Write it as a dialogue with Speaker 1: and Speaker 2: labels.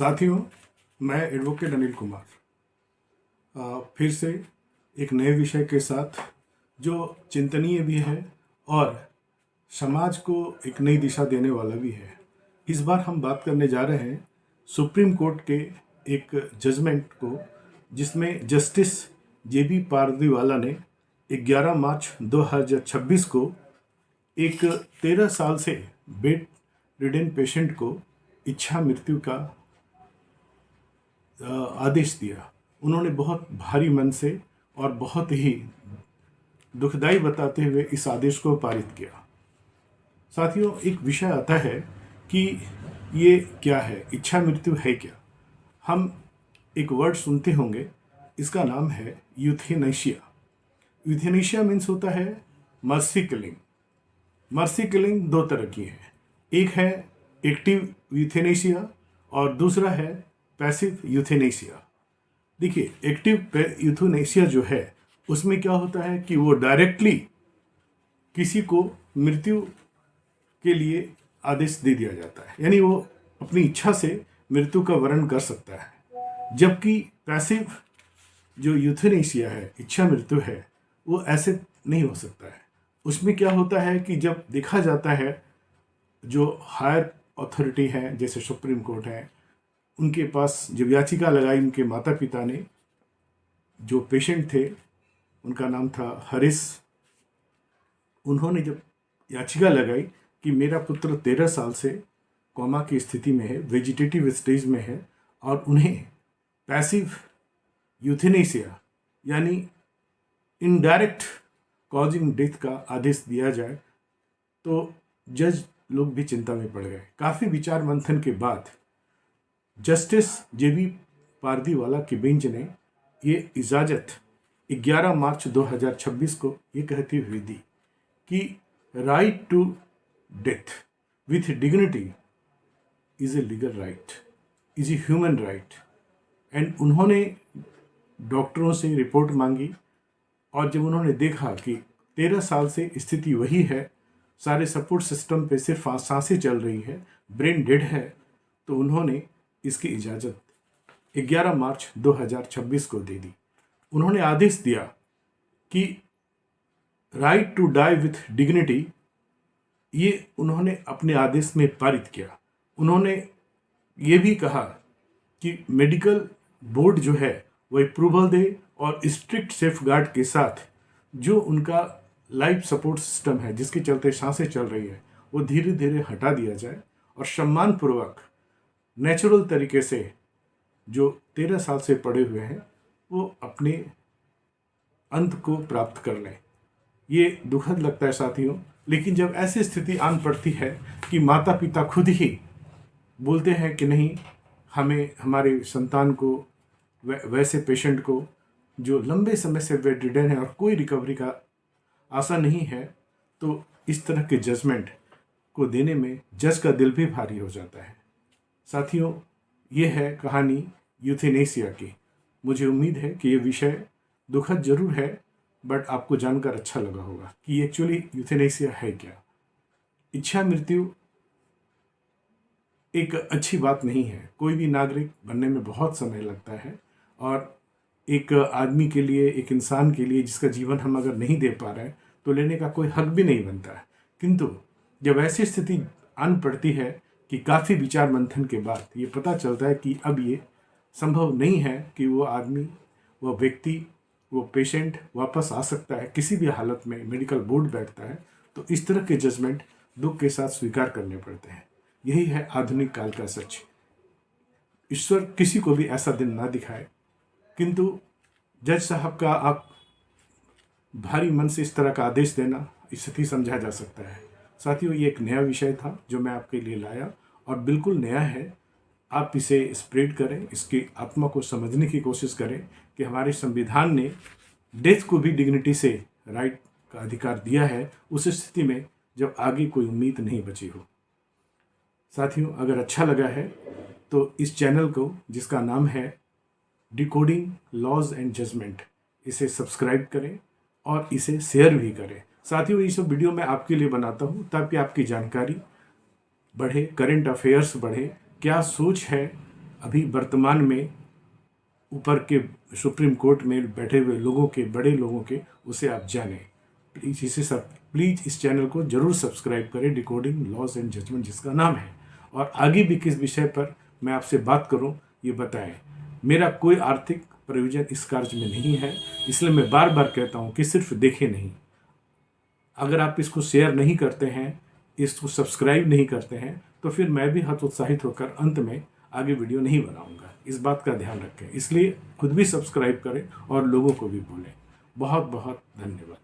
Speaker 1: साथियों, मैं एडवोकेट अनिल कुमार फिर से एक नए विषय के साथ जो चिंतनीय भी है और समाज को एक नई दिशा देने वाला भी है। इस बार हम बात करने जा रहे हैं सुप्रीम कोर्ट के एक जजमेंट को, जिसमें जस्टिस जेबी पारदीवाला ने 11 मार्च 2026 को एक 13 साल से बेड रिडन पेशेंट को इच्छा मृत्यु का आदेश दिया। उन्होंने बहुत भारी मन से और बहुत ही दुखदाई बताते हुए इस आदेश को पारित किया। साथियों, एक विषय आता है कि ये क्या है, इच्छा मृत्यु है क्या। हम एक वर्ड सुनते होंगे, इसका नाम है यूथेनेशिया। यूथेनेशिया मीन्स होता है मर्सी किलिंग। मर्सी किलिंग दो तरह की है, एक है एक्टिव यूथेनेशिया और दूसरा है पैसिव यूथेनेशिया। देखिए, एक्टिव यूथेनेशिया जो है उसमें क्या होता है कि वो डायरेक्टली किसी को मृत्यु के लिए आदेश दे दिया जाता है, यानी वो अपनी इच्छा से मृत्यु का वर्ण कर सकता है। जबकि पैसिव जो यूथेनेशिया है, इच्छा मृत्यु है, वो ऐसे नहीं हो सकता है। उसमें क्या होता है कि जब देखा जाता है जो हायर अथॉरिटी है, जैसे सुप्रीम कोर्ट है, उनके पास जब याचिका लगाई उनके माता पिता ने, जो पेशेंट थे उनका नाम था हरीश, उन्होंने जब याचिका लगाई कि मेरा पुत्र 13 साल से कोमा की स्थिति में है, वेजिटेटिव स्टेज में है और उन्हें पैसिव यूथेनेशिया यानी इनडायरेक्ट कॉजिंग डेथ का आदेश दिया जाए, तो जज लोग भी चिंता में पड़ गए। काफ़ी विचार मंथन के बाद जस्टिस जेबी पारदीवाला की बेंच ने ये इजाज़त 11 मार्च 2026 को ये कहती हुई दी कि right to death with dignity is a legal right, is a human right. And उन्होंने डॉक्टरों से रिपोर्ट मांगी और जब उन्होंने देखा कि 13 साल से स्थिति वही है, सारे सपोर्ट सिस्टम पे सिर्फ सांसें चल रही है, ब्रेन डेड है, तो उन्होंने इसकी इजाज़त 11 मार्च 2026 को दे दी। उन्होंने आदेश दिया कि right to die with dignity, ये उन्होंने अपने आदेश में पारित किया। उन्होंने ये भी कहा कि मेडिकल बोर्ड जो है वो अप्रूवल दे और स्ट्रिक्ट सेफगार्ड के साथ जो उनका लाइफ सपोर्ट सिस्टम है, जिसके चलते सांसें चल रही है, वो धीरे धीरे हटा दिया जाए और सम्मानपूर्वक नेचुरल तरीके से जो 13 साल से पड़े हुए हैं वो अपने अंत को प्राप्त कर लें। ये दुखद लगता है साथियों, लेकिन जब ऐसी स्थिति आन पड़ती है कि माता पिता खुद ही बोलते हैं कि नहीं, हमें हमारे संतान को, वैसे पेशेंट को जो लंबे समय से बेड रिडन है और कोई रिकवरी का आशा नहीं है, तो इस तरह के जजमेंट को देने में जज का दिल भी भारी हो जाता है। साथियों, ये है कहानी यूथेनेशिया की। मुझे उम्मीद है कि ये विषय दुखद जरूर है, बट आपको जानकर अच्छा लगा होगा कि एक्चुअली यूथेनेशिया है क्या। इच्छा मृत्यु एक अच्छी बात नहीं है। कोई भी नागरिक बनने में बहुत समय लगता है और एक आदमी के लिए, एक इंसान के लिए जिसका जीवन हम अगर नहीं दे पा रहे हैं, तो लेने का कोई हक भी नहीं बनता है। किंतु जब ऐसी स्थिति आन पड़ती है कि काफ़ी विचार मंथन के बाद ये पता चलता है कि अब ये संभव नहीं है कि वो आदमी, वो व्यक्ति, वो पेशेंट वापस आ सकता है किसी भी हालत में, मेडिकल बोर्ड बैठता है, तो इस तरह के जजमेंट दुख के साथ स्वीकार करने पड़ते हैं। यही है आधुनिक काल का सच। ईश्वर किसी को भी ऐसा दिन ना दिखाए, किंतु जज साहब का आप भारी मन से इस तरह का आदेश देना, स्थिति समझा जा सकता है। साथियों, ये एक नया विषय था जो मैं आपके लिए लाया और बिल्कुल नया है। आप इसे स्प्रेड करें, इसकी आत्मा को समझने की कोशिश करें कि हमारे संविधान ने डेथ को भी डिग्निटी से राइट का अधिकार दिया है, उस स्थिति में जब आगे कोई उम्मीद नहीं बची हो। साथियों, अगर अच्छा लगा है तो इस चैनल को, जिसका नाम है डिकोडिंग लॉज एंड जजमेंट, इसे सब्सक्राइब करें और इसे शेयर भी करें। साथियों, ये सब वीडियो मैं आपके लिए बनाता हूँ ताकि आपकी जानकारी बढ़े, करंट अफेयर्स बढ़े, क्या सोच है अभी वर्तमान में ऊपर के सुप्रीम कोर्ट में बैठे हुए लोगों के, बड़े लोगों के, उसे आप जानें। प्लीज़ इस चैनल को जरूर सब्सक्राइब करें, डिकोडिंग लॉज एंड जजमेंट जिसका नाम है। और आगे भी किस विषय पर मैं आपसे बात करूं ये बताएं। मेरा कोई आर्थिक प्रयोजन इस कार्य में नहीं है, इसलिए मैं बार बार कहता हूं कि सिर्फ देखें नहीं। अगर आप इसको शेयर नहीं करते हैं, इसको सब्सक्राइब नहीं करते हैं, तो फिर मैं भी हतोत्साहित होकर अंत में आगे वीडियो नहीं बनाऊंगा। इस बात का ध्यान रखें। इसलिए खुद भी सब्सक्राइब करें और लोगों को भी बोलें। बहुत बहुत धन्यवाद।